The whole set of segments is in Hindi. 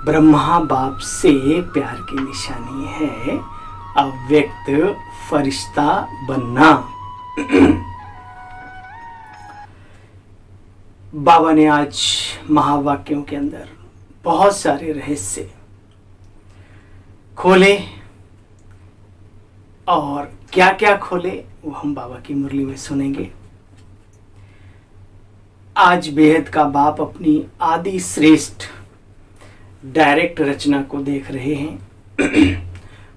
ब्रह्मा बाप से प्यार की निशानी है अव्यक्त फरिश्ता बनना। बाबा ने आज महावाक्यों के अंदर बहुत सारे रहस्य खोले और क्या क्या खोले वो हम बाबा की मुरली में सुनेंगे। आज बेहद का बाप अपनी आदि श्रेष्ठ डायरेक्ट रचना को देख रहे हैं।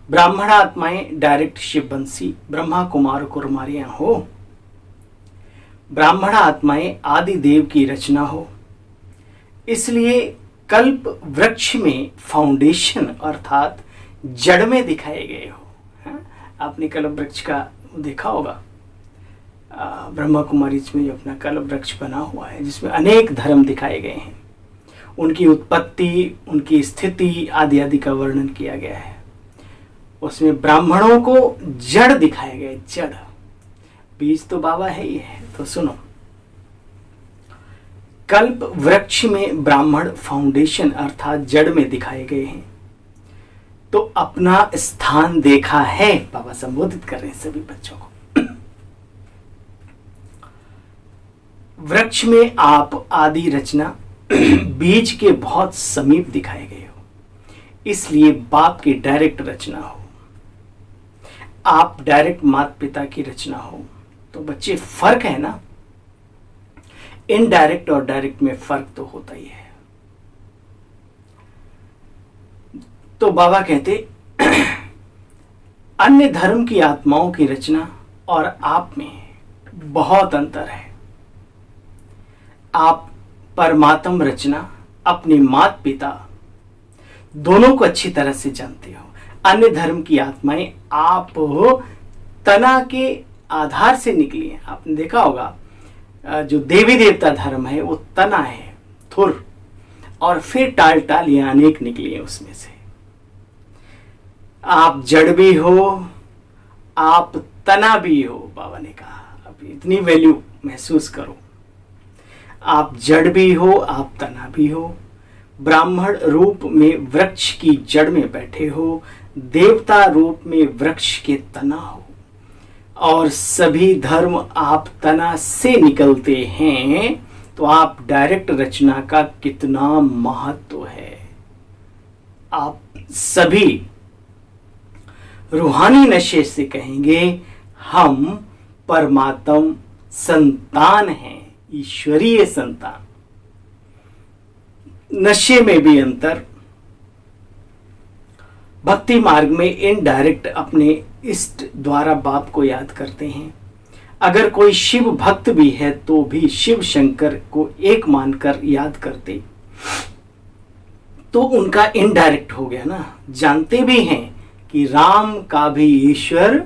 ब्राह्मण आत्माएं डायरेक्ट शिवबंसी ब्रह्मा कुमार कुमारियां हो, ब्राह्मण आत्माएं आदि देव की रचना हो। इसलिए कल्प वृक्ष में फाउंडेशन अर्थात जड़ में दिखाए गए हो। आपने कल्प वृक्ष का देखा होगा, ब्रह्मा कुमारी में जो अपना कल्प वृक्ष बना हुआ है जिसमें अनेक धर्म दिखाए गए हैं, उनकी उत्पत्ति, उनकी स्थिति आदि आदि का वर्णन किया गया है। उसमें ब्राह्मणों को जड़ दिखाए गए, जड़, बीज तो बाबा है ही है। तो सुनो, कल्प वृक्ष में ब्राह्मण फाउंडेशन अर्थात जड़ में दिखाए गए हैं। तो अपना स्थान देखा है, बाबा संबोधित कर रहे हैं सभी बच्चों को। वृक्ष में आप आदि रचना बीज के बहुत समीप दिखाए गए हो, इसलिए बाप की डायरेक्ट रचना हो, आप डायरेक्ट माता पिता की रचना हो। तो बच्चे फर्क है ना, इनडायरेक्ट और डायरेक्ट में फर्क तो होता ही है। तो बाबा कहते अन्य धर्म की आत्माओं की रचना और आप में बहुत अंतर है। आप परमात्म रचना अपने माता पिता दोनों को अच्छी तरह से जानते हो। अन्य धर्म की आत्माएं आप तना के आधार से निकली हैं। आपने देखा होगा जो देवी देवता धर्म है वो तना है, थुर, और फिर टाल टाल ये अनेक निकली है उसमें से। आप जड़ भी हो, आप तना भी हो। बाबा ने कहा अब इतनी वैल्यू महसूस करो, आप जड़ भी हो, आप तना भी हो। ब्राह्मण रूप में वृक्ष की जड़ में बैठे हो, देवता रूप में वृक्ष के तना हो, और सभी धर्म आप तना से निकलते हैं। तो आप डायरेक्ट रचना का कितना महत्व है। आप सभी रूहानी नशे से कहेंगे हम परमात्म संतान हैं, ईश्वरीय संतान। नशे में भी अंतर। भक्ति मार्ग में इनडायरेक्ट अपने इष्ट द्वारा बाप को याद करते हैं। अगर कोई शिव भक्त भी है तो भी शिव शंकर को एक मानकर याद करते, तो उनका इनडायरेक्ट हो गया ना। जानते भी हैं कि राम का भी ईश्वर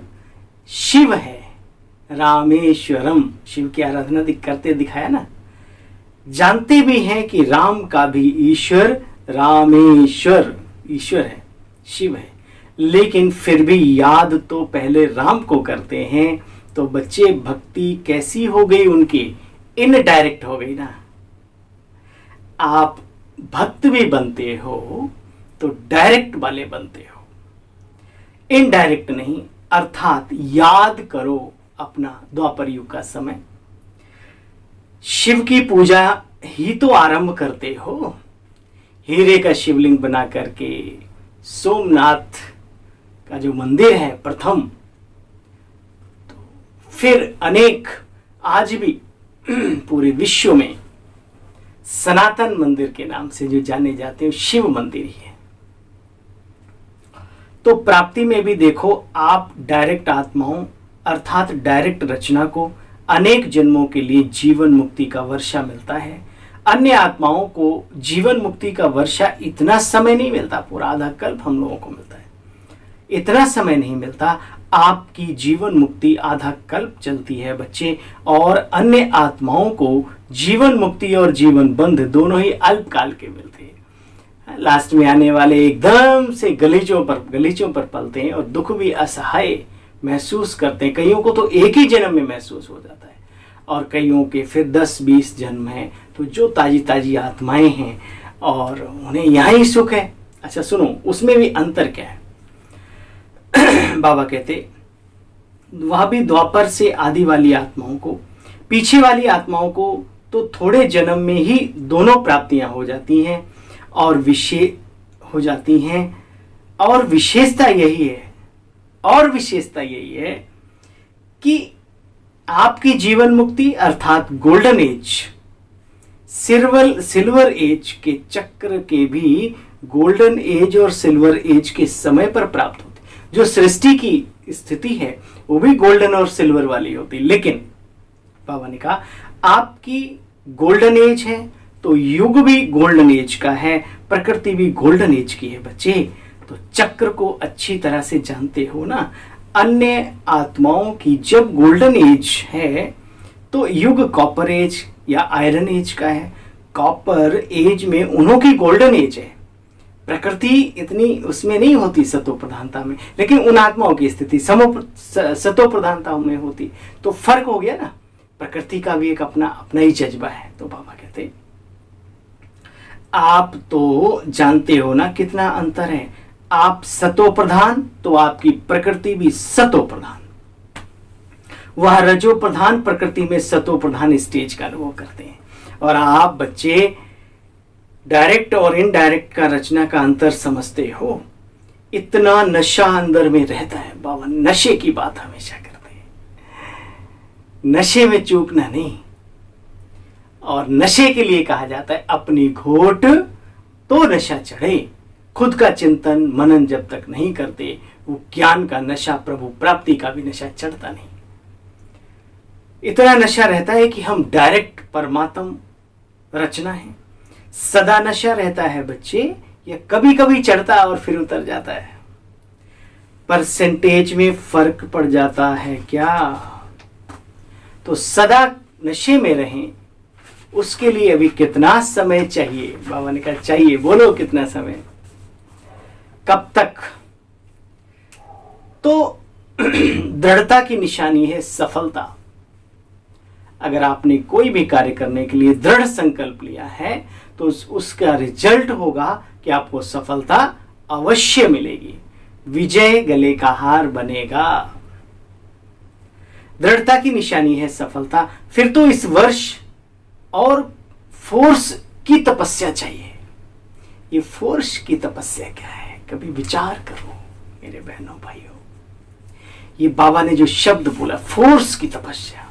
शिव है, रामेश्वरम, शिव की आराधना करते दिखाया ना। जानते भी हैं कि राम का भी ईश्वर रामेश्वर ईश्वर है, शिव है, लेकिन फिर भी याद तो पहले राम को करते हैं। तो बच्चे भक्ति कैसी हो गई उनकी, इनडायरेक्ट हो गई ना। आप भक्त भी बनते हो तो डायरेक्ट वाले बनते हो, इनडायरेक्ट नहीं। अर्थात याद करो अपना द्वापर युग का समय, शिव की पूजा ही तो आरंभ करते हो। हीरे का शिवलिंग बना करके सोमनाथ का जो मंदिर है प्रथम, तो फिर अनेक आज भी पूरे विश्व में सनातन मंदिर के नाम से जो जाने जाते हैं शिव मंदिर ही है। तो प्राप्ति में भी देखो, आप डायरेक्ट आत्माओं अर्थात डायरेक्ट रचना को अनेक जन्मों के लिए जीवन मुक्ति का वर्षा मिलता है। अन्य आत्माओं को जीवन मुक्ति का वर्षा इतना समय नहीं मिलता, पूरा आधा कल्प हम लोगों को मिलता है, इतना समय नहीं मिलता। आपकी जीवन मुक्ति आधा कल्प चलती है बच्चे, और अन्य आत्माओं को जीवन मुक्ति और जीवन बंध दोनों ही अल्पकाल के मिलते हैं। लास्ट में आने वाले एकदम से गलीचों पर पलते हैं और दुख भी असहाय महसूस करते हैं। कईयों को तो एक ही जन्म में महसूस हो जाता है और कईयों के फिर 10-20 जन्म हैं। तो जो ताजी ताजी आत्माएं हैं और उन्हें यहाँ ही सुख है। अच्छा सुनो, उसमें भी अंतर क्या है। बाबा कहते वह भी द्वापर से आदि वाली आत्माओं को, पीछे वाली आत्माओं को तो थोड़े जन्म में ही दोनों प्राप्तियां हो जाती हैं और और विशेषता यही है कि आपकी जीवन मुक्ति अर्थात गोल्डन एज, सिल्वर एज के चक्र के भी गोल्डन एज और सिल्वर एज के समय पर प्राप्त होती। जो सृष्टि की स्थिति है वो भी गोल्डन और सिल्वर वाली होती, लेकिन बाबा ने कहा आपकी गोल्डन एज है तो युग भी गोल्डन एज का है, प्रकृति भी गोल्डन एज की है। बच्चे तो चक्र को अच्छी तरह से जानते हो ना। अन्य आत्माओं की जब गोल्डन एज है तो युग कॉपर एज या आयरन एज का है। कॉपर एज में उन्हों की गोल्डन एज है, प्रकृति इतनी उसमें नहीं होती सतो प्रधानता में, लेकिन उन आत्माओं की स्थिति सतो प्रधानता में होती। तो फर्क हो गया ना, प्रकृति का भी एक अपना ही जज्बा है। तो बाबा कहते आप तो जानते हो ना कितना अंतर है। आप सतो प्रधान तो आपकी प्रकृति भी सतो प्रधान, वह रजो प्रधान प्रकृति में सतो प्रधान स्टेज का अनुभव करते हैं। और आप बच्चे डायरेक्ट और इनडायरेक्ट का रचना का अंतर समझते हो। इतना नशा अंदर में रहता है। बाबा नशे की बात हमेशा करते हैं, नशे में चूकना नहीं। और नशे के लिए कहा जाता है अपनी घोट तो नशा चढ़े, खुद का चिंतन मनन जब तक नहीं करते वो ज्ञान का नशा, प्रभु प्राप्ति का भी नशा चढ़ता नहीं। इतना नशा रहता है कि हम डायरेक्ट परमात्म रचना है। सदा नशा रहता है बच्चे, या कभी कभी चढ़ता और फिर उतर जाता है। परसेंटेज में फर्क पड़ जाता है क्या? तो सदा नशे में रहें उसके लिए अभी कितना समय चाहिए? बाबा ने कहा चाहिए। बोलो कितना समय, कब तक? तो दृढ़ता की निशानी है सफलता। अगर आपने कोई भी कार्य करने के लिए दृढ़ संकल्प लिया है तो उसका रिजल्ट होगा कि आपको सफलता अवश्य मिलेगी, विजय गले का हार बनेगा। दृढ़ता की निशानी है सफलता। फिर तो इस वर्ष और फोर्स की तपस्या चाहिए। ये फोर्स की तपस्या क्या है? कभी विचार करो मेरे बहनों भाइयों। ये बाबा ने जो शब्द बोला फोर्स की तपस्या,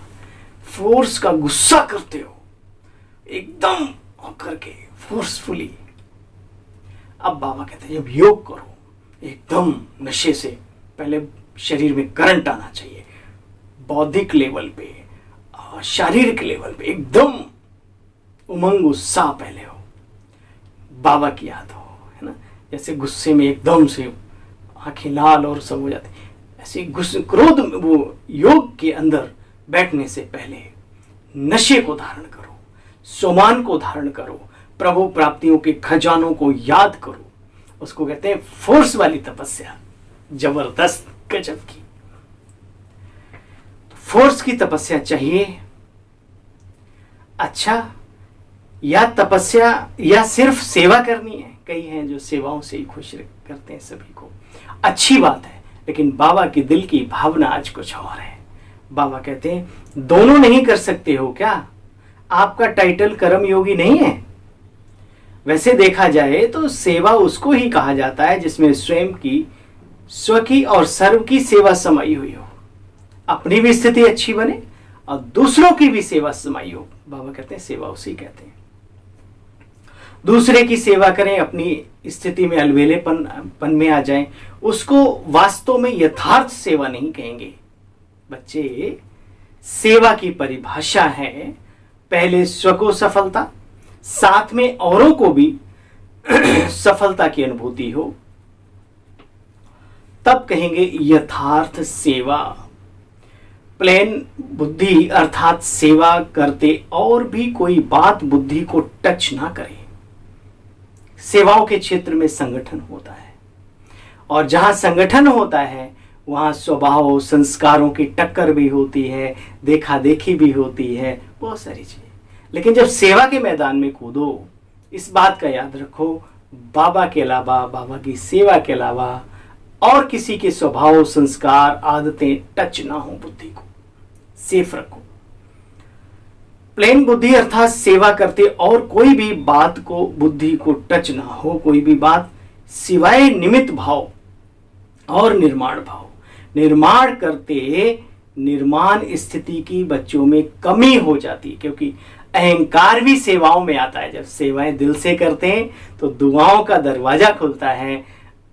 फोर्स का गुस्सा करते हो एकदम होकर के फोर्सफुली। अब बाबा कहते हैं जब योग करो एकदम नशे से, पहले शरीर में करंट आना चाहिए, बौद्धिक लेवल पे और शारीरिक लेवल पे एकदम उमंग उत्साह पहले हो, बाबा की याद हो, है ना। जैसे गुस्से में एकदम से आंखें लाल और सब हो जाती, ऐसे गुस्से क्रोध वो योग के अंदर बैठने से पहले नशे को धारण करो, सोमान को धारण करो, प्रभु प्राप्तियों के खजानों को याद करो। उसको कहते हैं फोर्स वाली तपस्या, जबरदस्त गजब की। फोर्स की तपस्या चाहिए। अच्छा, या तपस्या या सिर्फ सेवा करनी है? कई हैं जो सेवाओं से ही खुश करते हैं सभी को, अच्छी बात है, लेकिन बाबा के दिल की भावना आज कुछ और है। बाबा कहते हैं दोनों नहीं कर सकते हो क्या? आपका टाइटल कर्म योगी नहीं है। वैसे देखा जाए तो सेवा उसको ही कहा जाता है जिसमें स्वयं की, स्व की और सर्व की सेवा समाई हुई हो, अपनी भी स्थिति अच्छी बने और दूसरों की भी सेवा समाई हो। बाबा कहते हैं सेवा उसी कहते हैं। दूसरे की सेवा करें, अपनी स्थिति में अलवेलेपन में आ जाएं, उसको वास्तव में यथार्थ सेवा नहीं कहेंगे। बच्चे, सेवा की परिभाषा है पहले स्व को सफलता, साथ में औरों को भी सफलता की अनुभूति हो, तब कहेंगे यथार्थ सेवा। प्लेन बुद्धि अर्थात सेवा करते और भी कोई बात बुद्धि को टच ना करे। सेवाओं के क्षेत्र में संगठन होता है और जहां संगठन होता है वहां स्वभाव संस्कारों की टक्कर भी होती है, देखा देखी भी होती है, बहुत सारी चीजें। लेकिन जब सेवा के मैदान में कूदो इस बात का याद रखो, बाबा के अलावा, बाबा की सेवा के अलावा और किसी के स्वभाव, संस्कार, आदतें टच ना हो, बुद्धि को सेफ रखो। प्लेन बुद्धि अर्थात सेवा करते और कोई भी बात को, बुद्धि को टच ना हो, कोई भी बात, सिवाय निमित्त भाव और निर्माण भाव। निर्माण करते निर्माण स्थिति की बच्चों में कमी हो जाती है, क्योंकि अहंकार भी सेवाओं में आता है। जब सेवाएं दिल से करते हैं तो दुआओं का दरवाजा खुलता है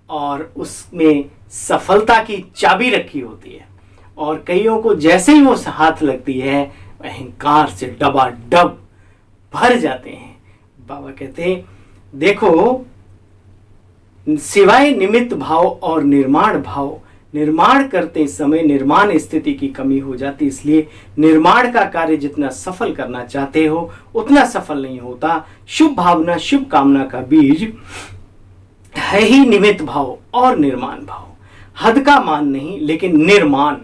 और उसमें सफलता की चाबी रखी होती है। और कईयों को जैसे ही वो हाथ लगती है, अहंकार से डबाडब भर जाते हैं। बाबा कहते हैं, देखो, सिवाय निमित्त भाव और निर्माण भाव, निर्माण करते समय निर्माण स्थिति की कमी हो जाती, इसलिए निर्माण का कार्य जितना सफल करना चाहते हो उतना सफल नहीं होता। शुभ भावना, शुभ कामना का बीज है ही निमित्त भाव और निर्माण भाव। हद का मान नहीं, लेकिन निर्माण।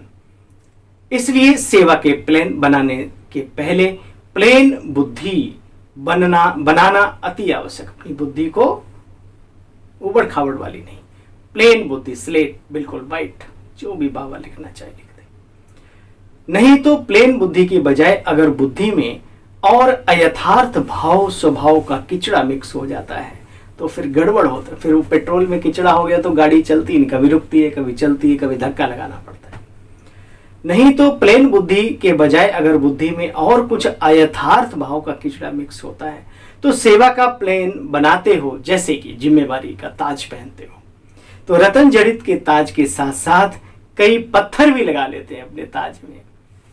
इसलिए सेवा के प्लान बनाने के पहले प्लेन बुद्धि बनाना अति आवश्यक। अपनी बुद्धि को उबड़ खाबड़ वाली नहीं, प्लेन बुद्धि, स्लेट बिल्कुल वाइट, जो भी बाबा लिखना चाहे लिख दे। नहीं तो प्लेन बुद्धि की बजाय अगर बुद्धि में और अयथार्थ भाव स्वभाव का किचड़ा मिक्स हो जाता है तो फिर गड़बड़ होता है। फिर वो पेट्रोल में किचड़ा हो गया तो गाड़ी चलती नहीं, कभी रुकती है, कभी चलती है, कभी धक्का लगाना पड़ता है। नहीं तो प्लेन बुद्धि के बजाय अगर बुद्धि में और कुछ अयथार्थ भाव का किचड़ा मिक्स होता है तो सेवा का प्लेन बनाते हो, जैसे कि जिम्मेवारी का ताज पहनते हो, तो रतन जड़ित के ताज के साथ साथ कई पत्थर भी लगा लेते हैं अपने ताज में।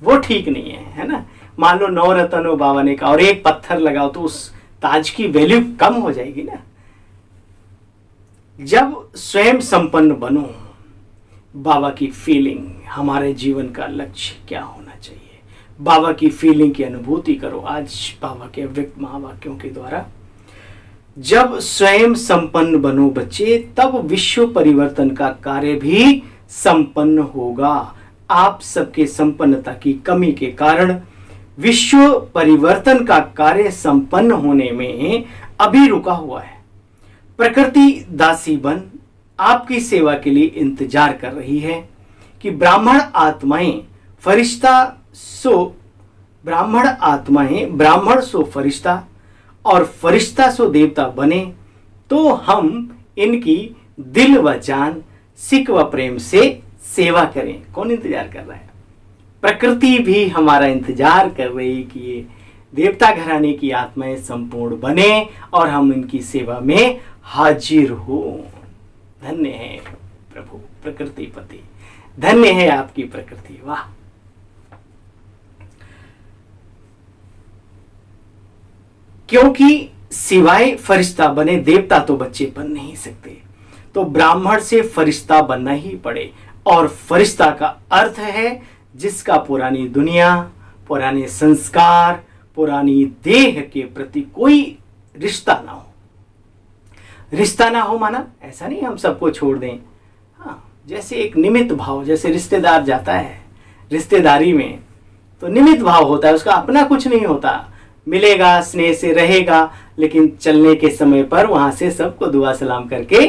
वो ठीक नहीं है ना। मान लो 9 रतन हो बाबा ने कहा और एक पत्थर लगाओ तो उस ताज की वैल्यू कम हो जाएगी ना। जब स्वयं संपन्न बनो, बाबा की फीलिंग, हमारे जीवन का लक्ष्य क्या होना चाहिए, बाबा की फीलिंग की अनुभूति करो आज बाबा के अव्यक्त महावाक्यों के द्वारा। जब स्वयं संपन्न बनो बच्चे, तब विश्व परिवर्तन का कार्य भी संपन्न होगा। आप सबके संपन्नता की कमी के कारण विश्व परिवर्तन का कार्य संपन्न होने में अभी रुका हुआ है। प्रकृति दासी बन आपकी सेवा के लिए इंतजार कर रही है कि ब्राह्मण आत्माएं ब्राह्मण सो फरिश्ता और फरिश्ता सो देवता बने, तो हम इनकी दिल व जान, सिक व प्रेम से सेवा करें। कौन इंतजार कर रहा है? प्रकृति भी हमारा इंतजार कर रही है कि ये देवता घराने की आत्माएं संपूर्ण बने और हम इनकी सेवा में हाजिर हो। धन्य है प्रभु प्रकृति पति, धन्य है आपकी प्रकृति। वाह! क्योंकि सिवाय फरिश्ता बने देवता तो बच्चे बन नहीं सकते, तो ब्राह्मण से फरिश्ता बनना ही पड़े। और फरिश्ता का अर्थ है जिसका पुरानी दुनिया, पुराने संस्कार, पुरानी देह के प्रति कोई रिश्ता ना हो। रिश्ता ना हो माना ऐसा नहीं हम सबको छोड़ दें। हाँ, जैसे एक निमित्त भाव, जैसे रिश्तेदार जाता है रिश्तेदारी में तो निमित्त भाव होता है, उसका अपना कुछ नहीं होता। मिलेगा, स्नेह से रहेगा, लेकिन चलने के समय पर वहां से सबको दुआ सलाम करके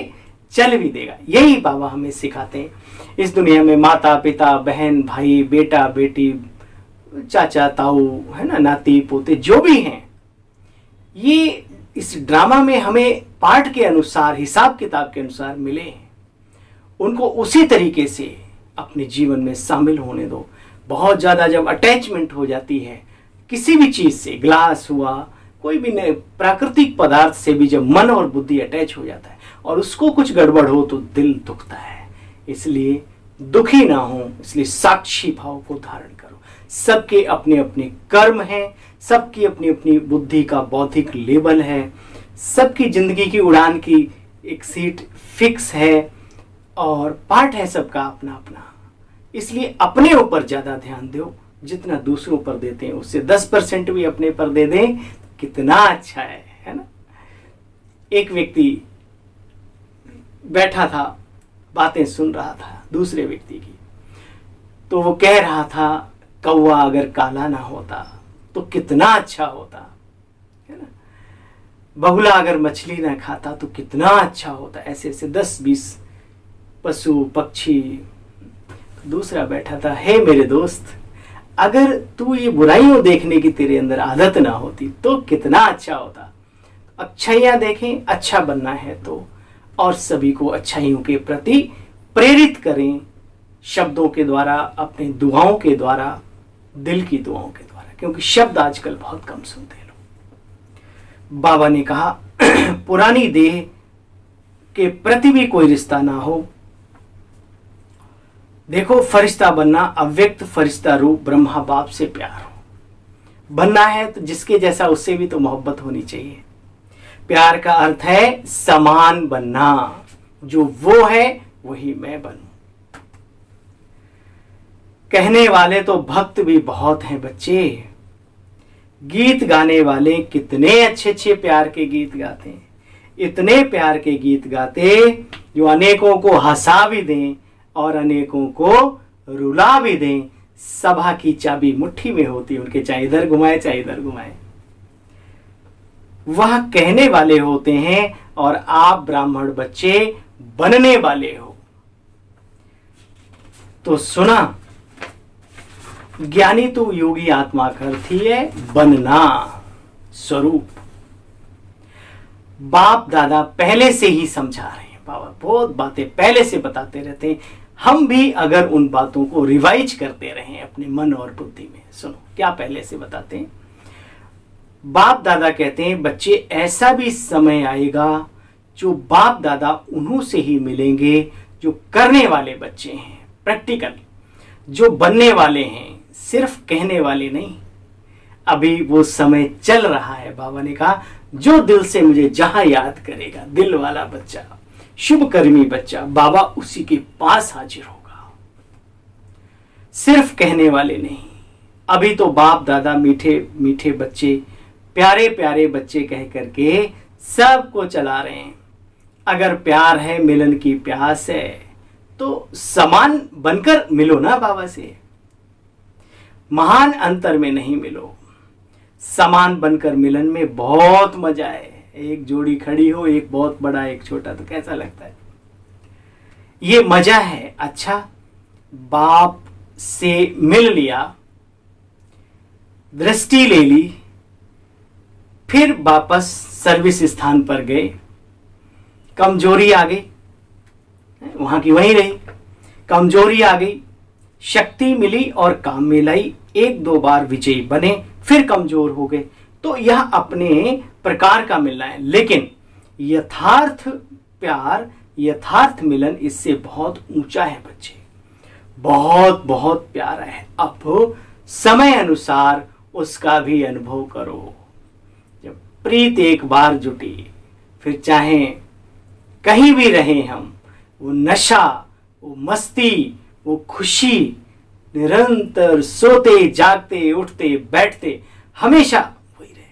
चल भी देगा। यही बाबा हमें सिखाते हैं। इस दुनिया में माता पिता, बहन भाई, बेटा बेटी, चाचा ताऊ, है ना, नाती पोते, जो भी हैं, ये इस ड्रामा में हमें पाठ के अनुसार, हिसाब किताब के अनुसार मिले हैं। उनको उसी तरीके से अपने जीवन में शामिल होने दो। बहुत ज़्यादा जब अटैचमेंट हो जाती है किसी भी चीज़ से, ग्लास हुआ, कोई भी प्राकृतिक पदार्थ से भी जब मन और बुद्धि अटैच हो जाता है और उसको कुछ गड़बड़ हो तो दिल दुखता है। इसलिए दुखी ना हो, इसलिए साक्षी भाव को धारण करो। सबके अपने अपने कर्म हैं, सबकी अपनी अपनी बुद्धि का बौद्धिक लेवल है, सबकी जिंदगी की उड़ान की एक सीट फिक्स है और पार्ट है सबका अपना अपना। इसलिए अपने ऊपर ज़्यादा ध्यान दो। जितना दूसरों पर देते हैं उससे 10% भी अपने पर दे दें, कितना अच्छा है ना। एक व्यक्ति बैठा था, बातें सुन रहा था दूसरे व्यक्ति की, तो वो कह रहा था कौवा अगर काला ना होता तो कितना अच्छा होता, है ना। बगुला अगर मछली ना खाता तो कितना अच्छा होता। ऐसे ऐसे 10-20 पशु पक्षी। दूसरा बैठा था, हे मेरे दोस्त, अगर तू ये बुराइयों देखने की तेरे अंदर आदत ना होती तो कितना अच्छा होता। अच्छाइयाँ देखें, अच्छा बनना है तो, और सभी को अच्छाइयों के प्रति प्रेरित करें, शब्दों के द्वारा, अपने दुआओं के द्वारा, दिल की दुआओं के द्वारा, क्योंकि शब्द आजकल बहुत कम सुनते हैं लोग। बाबा ने कहा पुरानी देह के प्रति भी कोई रिश्ता ना हो। देखो, फरिश्ता बनना, अव्यक्त फरिश्ता रूप ब्रह्मा बाप से प्यार हो। बनना है तो जिसके जैसा उससे भी तो मोहब्बत होनी चाहिए। प्यार का अर्थ है समान बनना, जो वो है वही मैं बनूं। कहने वाले तो भक्त भी बहुत हैं बच्चे। गीत गाने वाले कितने अच्छे अच्छे प्यार के गीत गाते हैं, इतने प्यार के गीत गाते जो अनेकों को हंसा भी दें और अनेकों को रुला भी दें। सभा की चाबी मुट्ठी में होती उनके, चाहे इधर घुमाए चाहे इधर घुमाए। वह कहने वाले होते हैं और आप ब्राह्मण बच्चे बनने वाले हो। तो सुना, ज्ञानी तो योगी आत्मा का अर्थ ही है बनना, स्वरूप। बाप दादा पहले से ही समझा रहे हैं। बाबा बहुत बातें पहले से बताते रहते हैं। हम भी अगर उन बातों को रिवाइज करते रहें अपने मन और बुद्धि में, सुनो क्या पहले से बताते हैं। बाप दादा कहते हैं बच्चे, ऐसा भी समय आएगा जो बाप दादा उन्हों से ही मिलेंगे जो करने वाले बच्चे हैं, प्रैक्टिकल, जो बनने वाले हैं, सिर्फ कहने वाले नहीं। अभी वो समय चल रहा है। बाबा ने कहा जो दिल से मुझे जहां याद करेगा, दिल वाला बच्चा, शुभकर्मी बच्चा, बाबा उसी के पास हाजिर होगा। सिर्फ कहने वाले नहीं। अभी तो बाप दादा मीठे मीठे बच्चे, प्यारे प्यारे बच्चे कह करके सबको चला रहे हैं। अगर प्यार है, मिलन की प्यास है, तो समान बनकर मिलो ना बाबा से। महान अंतर में नहीं मिलो, समान बनकर मिलन में बहुत मजा है। एक जोड़ी खड़ी हो, एक बहुत बड़ा एक छोटा, तो कैसा लगता है? ये मजा है। अच्छा, बाप से मिल लिया, दृष्टि ले ली, फिर वापस सर्विस स्थान पर गए, कमजोरी आ गई, वहां की वहीं रही, कमजोरी आ गई, शक्ति मिली और काम में लाई, 1-2 बार विजयी बने, फिर कमजोर हो गए। तो यह अपने प्रकार का मिलना है, लेकिन यथार्थ प्यार, यथार्थ मिलन इससे बहुत ऊंचा है बच्चे, बहुत बहुत प्यारा है। अब समय अनुसार उसका भी अनुभव करो। जब प्रीत एक बार जुटी, फिर चाहे कहीं भी रहें हम, वो नशा, वो मस्ती, वो खुशी, निरंतर सोते जागते उठते बैठते हमेशा वही रहे।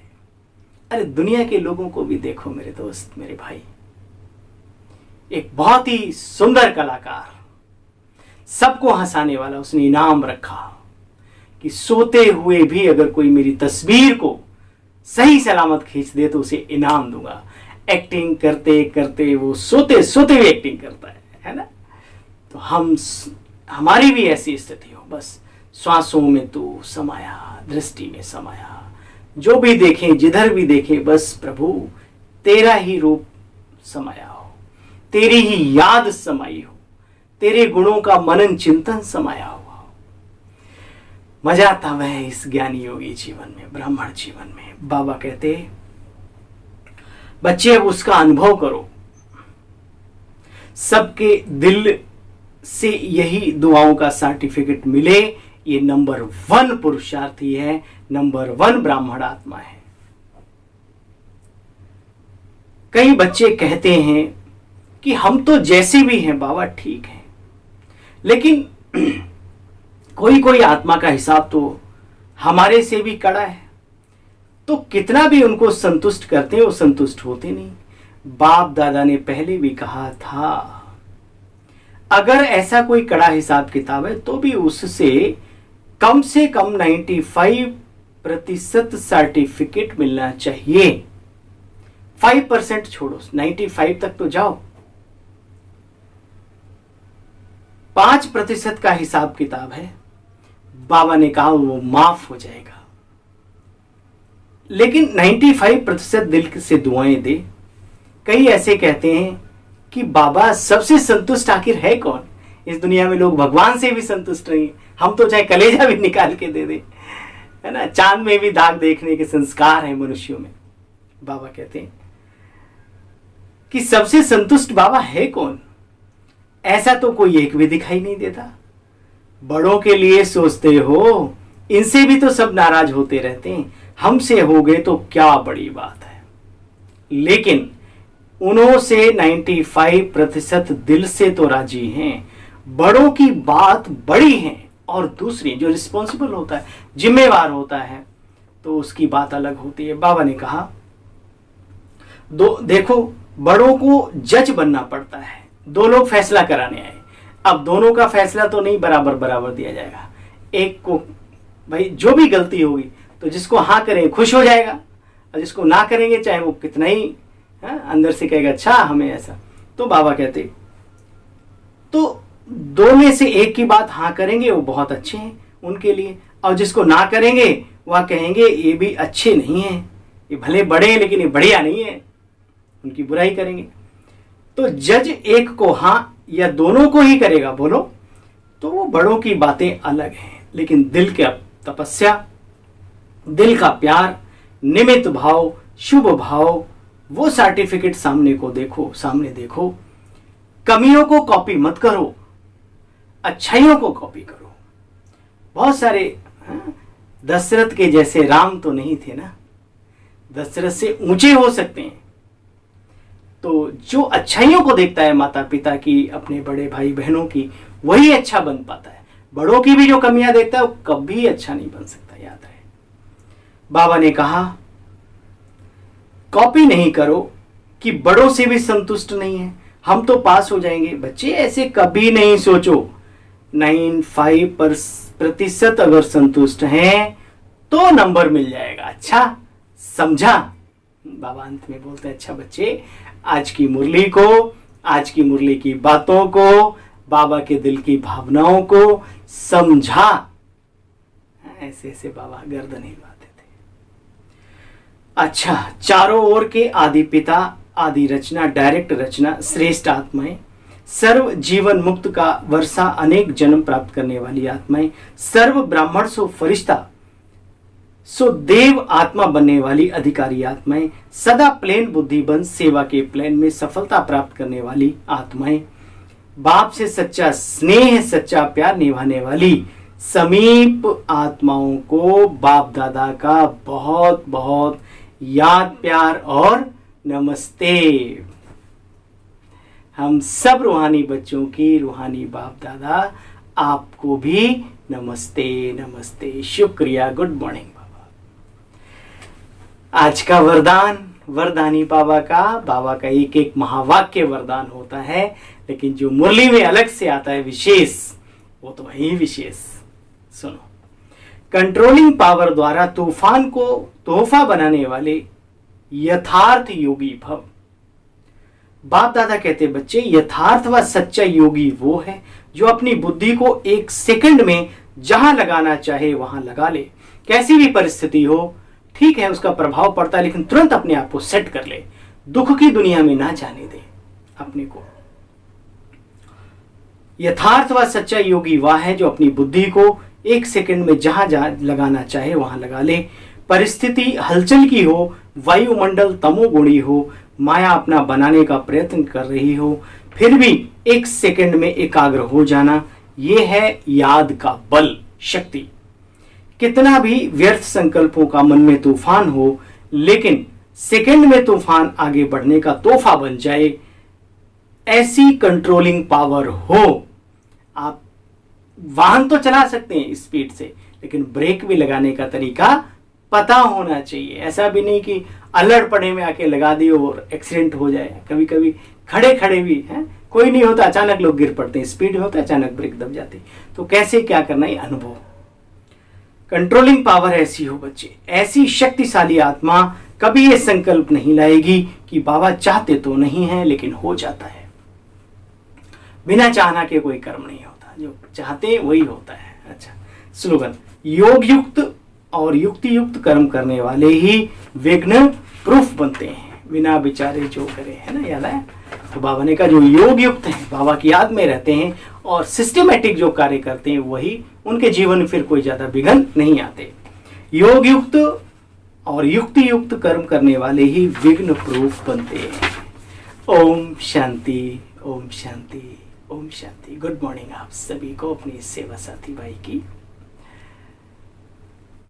अरे दुनिया के लोगों को भी देखो मेरे दोस्त, मेरे भाई, एक बहुत ही सुंदर कलाकार, सबको हंसाने वाला, उसने इनाम रखा कि सोते हुए भी अगर कोई मेरी तस्वीर को सही सलामत खींच दे तो उसे इनाम दूंगा। एक्टिंग करते करते वो सोते सोते भी एक्टिंग करता है ना। तो हमारी भी ऐसी स्थिति हो, बस श्वासों में तू समाया, दृष्टि में समाया, जो भी देखें, जिधर भी देखें, बस प्रभु तेरा ही रूप समाया हो, तेरी ही याद समाई हो, तेरे गुणों का मनन चिंतन समाया हुआ हो। मजा तब है इस ज्ञानी योगी जीवन में, ब्राह्मण जीवन में। बाबा कहते बच्चे अब उसका अनुभव करो। सबके दिल से यही दुआओं का सर्टिफिकेट मिले, ये नंबर 1 पुरुषार्थी है, नंबर 1 ब्राह्मण आत्मा है। कई बच्चे कहते हैं कि हम तो जैसे भी हैं बाबा ठीक है, लेकिन कोई कोई आत्मा का हिसाब तो हमारे से भी कड़ा है, तो कितना भी उनको संतुष्ट करते हैं वो संतुष्ट होते नहीं। बाप दादा ने पहले भी कहा था, अगर ऐसा कोई कड़ा हिसाब किताब है तो भी उससे कम से कम 95% सर्टिफिकेट मिलना चाहिए, 5% छोड़ो, 95 तक तो जाओ। 5% का हिसाब किताब है, बाबा ने कहा वो माफ हो जाएगा। लेकिन 95% दिल से दुआएं दे। कई ऐसे कहते हैं कि बाबा सबसे संतुष्ट आखिर है कौन? इस दुनिया में लोग भगवान से भी संतुष्ट नहीं, हम तो चाहे कलेजा भी निकाल के दे दे, है ना, चांद में भी दाग देखने के संस्कार हैं मनुष्यों में। बाबा कहते हैं कि सबसे संतुष्ट बाबा है कौन? ऐसा तो कोई एक भी दिखाई नहीं देता। बड़ों के लिए सोचते हो, इनसे भी तो सब नाराज होते रहते हैं, हमसे हो गए तो क्या बड़ी बात है। लेकिन उन्हों से 95% दिल से तो राजी हैं। बड़ों की बात बड़ी है, और दूसरी जो रिस्पॉन्सिबल होता है, जिम्मेवार होता है, तो उसकी बात अलग होती है। बाबा ने कहा देखो, बड़ों को जज बनना पड़ता है। दो लोग फैसला कराने आए, अब दोनों का फैसला तो नहीं बराबर बराबर दिया जाएगा। एक को भाई जो भी गलती होगी तो जिसको हाँ करेंगे खुश हो जाएगा, और जिसको ना करेंगे चाहे वो कितना ही अंदर से कहेगा अच्छा हमें ऐसा। तो बाबा कहते तो दो में से एक की बात हाँ करेंगे, वो बहुत अच्छे हैं उनके लिए, और जिसको ना करेंगे वह कहेंगे ये भी अच्छे नहीं हैं, ये भले बड़े हैं लेकिन ये बढ़िया नहीं है, उनकी बुराई करेंगे। तो जज एक को हाँ या दोनों को ही करेगा बोलो, तो वो बड़ों की बातें अलग हैं। लेकिन दिल की तपस्या, दिल का प्यार, निमित्त भाव, शुभ भाव, वो सर्टिफिकेट सामने देखो। कमियों को कॉपी मत करो, अच्छाइयों को कॉपी करो। बहुत सारे दशरथ के जैसे राम तो नहीं थे ना, दशरथ से ऊंचे हो सकते हैं। तो जो अच्छाइयों को देखता है माता पिता की, अपने बड़े भाई बहनों की, वही अच्छा बन पाता है। बड़ों की भी जो कमियां देखता है वो कभी अच्छा नहीं बन सकता, याद रहे। बाबा ने कहा कॉपी नहीं करो कि बड़ों से भी संतुष्ट नहीं है, हम तो पास हो जाएंगे। बच्चे ऐसे कभी नहीं सोचो। 95% अगर संतुष्ट हैं तो नंबर मिल जाएगा। अच्छा समझा? बाबा अंत में बोलते हैं अच्छा बच्चे, आज की मुरली को, आज की मुरली की बातों को, बाबा के दिल की भावनाओं को समझा। ऐसे ऐसे बाबा गर्दन हिलाते थे। अच्छा, चारों ओर के आदि पिता, आदि रचना, डायरेक्ट रचना, श्रेष्ठ आत्माएं, सर्व जीवन मुक्त का वर्षा, अनेक जन्म प्राप्त करने वाली आत्माएं, सर्व ब्राह्मण सो फरिश्ता सो देव आत्मा बनने वाली अधिकारी आत्माएं, सदा प्लेन बुद्धि बन सेवा के प्लेन में सफलता प्राप्त करने वाली आत्माएं, बाप से सच्चा स्नेह, सच्चा प्यार निभाने वाली समीप आत्माओं को बाप दादा का बहुत बहुत याद, प्यार और नमस्ते। हम सब रूहानी बच्चों की रूहानी बाप दादा, आपको भी नमस्ते नमस्ते, शुक्रिया, गुड मॉर्निंग बाबा। आज का वरदान, वरदानी बाबा का एक एक महावाक्य वरदान होता है, लेकिन जो मुरली में अलग से आता है विशेष, वो तो वही विशेष। सुनो, कंट्रोलिंग पावर द्वारा तूफान को तोहफा बनाने वाले यथार्थ योगी भव। बाप दादा कहते बच्चे, यथार्थ व सच्चा योगी वो है जो अपनी बुद्धि को एक सेकंड में जहां लगाना चाहे वहां लगा ले। कैसी भी परिस्थिति हो, ठीक है उसका प्रभाव पड़ता है, लेकिन तुरंत अपने आप को सेट कर ले, दुख की दुनिया में ना जाने दे अपने को। यथार्थ व सच्चा योगी वह है जो अपनी बुद्धि को एक सेकंड में जहां लगाना चाहे वहां लगा ले। परिस्थिति हलचल की हो, वायुमंडल तमोगुणी हो, माया अपना बनाने का प्रयत्न कर रही हो, फिर भी एक सेकंड में एकाग्र हो जाना, यह है याद का बल, शक्ति। कितना भी व्यर्थ संकल्पों का मन में तूफान हो, लेकिन सेकंड में तूफान आगे बढ़ने का तोहफा बन जाए, ऐसी कंट्रोलिंग पावर हो। आप वाहन तो चला सकते हैं स्पीड से, लेकिन ब्रेक भी लगाने का तरीका पता होना चाहिए। ऐसा भी नहीं कि अलड़ पड़े में आके लगा दिए और एक्सीडेंट हो जाए। कभी कभी खड़े खड़े भी हैं, कोई नहीं होता, अचानक लोग गिर पड़ते हैं, स्पीड में होता है अचानक ब्रेक दब जाती। तो कैसे क्या करना है, अनुभव। कंट्रोलिंग पावर ऐसी हो बच्चे, ऐसी शक्तिशाली आत्मा कभी ये संकल्प नहीं लाएगी कि बाबा चाहते तो नहीं है लेकिन हो जाता है। बिना चाहना के कोई कर्म नहीं होता, जो चाहते हैं वही होता है। अच्छा, स्लोगन, योग युक्त और युक्ति युक्त कर्म करने वाले ही विघ्न प्रूफ बनते हैं, बिना विचारे जो करे, है ना, याद है। तो बाबा ने कहा जो योग युक्त है, बाबा की याद में रहते हैं और सिस्टमेटिक जो कार्य करते हैं, वही उनके जीवन में फिर कोई ज्यादा विघ्न नहीं आते। योग युक्त और युक्ति युक्त कर्म करने वाले ही विघ्न प्रूफ बनते हैं। ओम शांति, ओम शांति, ओम शांति। गुड मॉर्निंग आप सभी को, अपनी सेवा साथी भाई की।